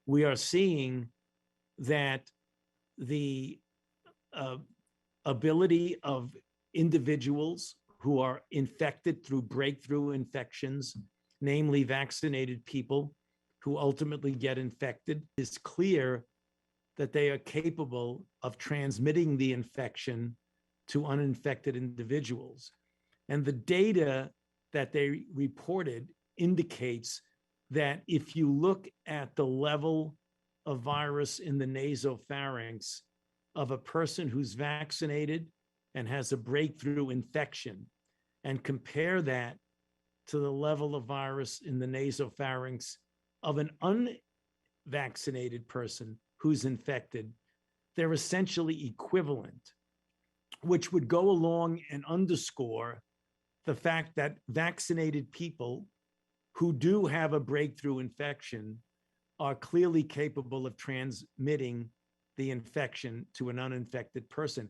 we are seeing that the ability of individuals who are infected through breakthrough infections, namely vaccinated people who ultimately get infected, is clear that they are capable of transmitting the infection to uninfected individuals. And the data that they reported indicates that if you look at the level of virus in the nasopharynx of a person who's vaccinated and has a breakthrough infection, and compare that to the level of virus in the nasopharynx of an unvaccinated person who's infected, they're essentially equivalent, which would go along and underscore the fact that vaccinated people who do have a breakthrough infection are clearly capable of transmitting the infection to an uninfected person.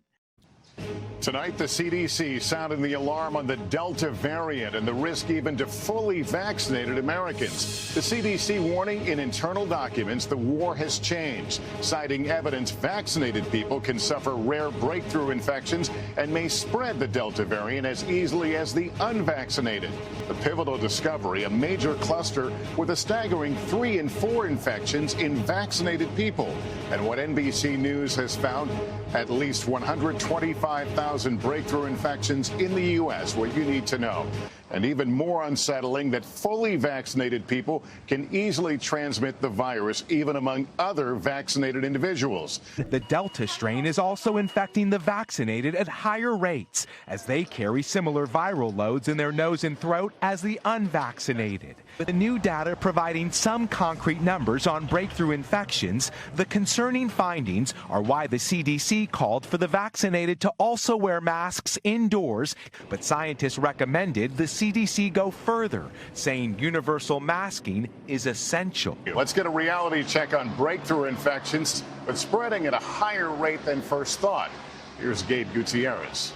Tonight, the CDC sounding the alarm on the Delta variant and the risk even to fully vaccinated Americans. The CDC warning in internal documents the war has changed, citing evidence vaccinated people can suffer rare breakthrough infections and may spread the Delta variant as easily as the unvaccinated. The pivotal discovery, a major cluster with a staggering 3 in 4 infections in vaccinated people. And what NBC News has found, at least 125,000 breakthrough infections in the U.S., what you need to know. And even more unsettling, that fully vaccinated people can easily transmit the virus, even among other vaccinated individuals. The Delta strain is also infecting the vaccinated at higher rates, as they carry similar viral loads in their nose and throat as the unvaccinated. With the new data providing some concrete numbers on breakthrough infections, the concerning findings are why the CDC called for the vaccinated to also wear masks indoors, but scientists recommended the CDC go further, saying universal masking is essential. Let's get a reality check on breakthrough infections, but spreading at a higher rate than first thought. Here's Gabe Gutierrez.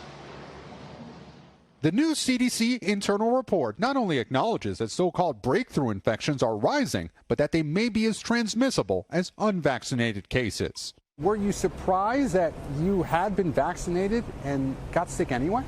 The new CDC internal report not only acknowledges that so-called breakthrough infections are rising, but that they may be as transmissible as unvaccinated cases. Were you surprised that you had been vaccinated and got sick anyway?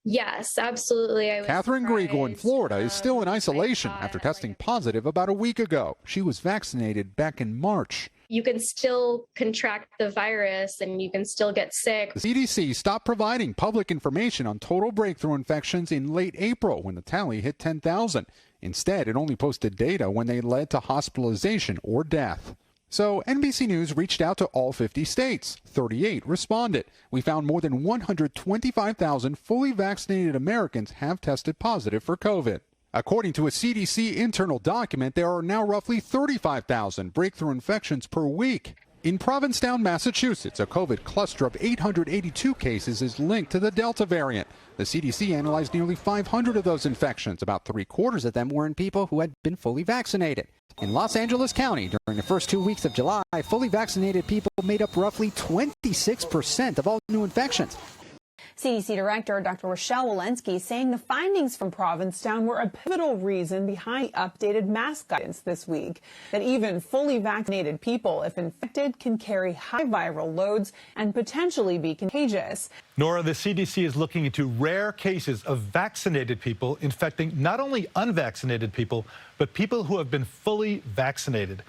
Yes, absolutely. Catherine Grigor in Florida is still in isolation after testing positive about a week ago. She was vaccinated back in March. You can still contract the virus and you can still get sick. The CDC stopped providing public information on total breakthrough infections in late April when the tally hit 10,000. Instead, it only posted data when they led to hospitalization or death. So NBC News reached out to all 50 states. 38 responded. We found more than 125,000 fully vaccinated Americans have tested positive for COVID. According to a CDC internal document, there are now roughly 35,000 breakthrough infections per week. In Provincetown, Massachusetts, a COVID cluster of 882 cases is linked to the Delta variant. The CDC analyzed nearly 500 of those infections. About 3/4 of them were in people who had been fully vaccinated. In Los Angeles County, during the first 2 weeks of July, fully vaccinated people made up roughly 26% of all new infections. CDC Director Dr. Rochelle Walensky saying the findings from Provincetown were a pivotal reason behind the updated mask guidance this week, that even fully vaccinated people, if infected, can carry high viral loads and potentially be contagious. Nora, the CDC is looking into rare cases of vaccinated people infecting not only unvaccinated people, but people who have been fully vaccinated.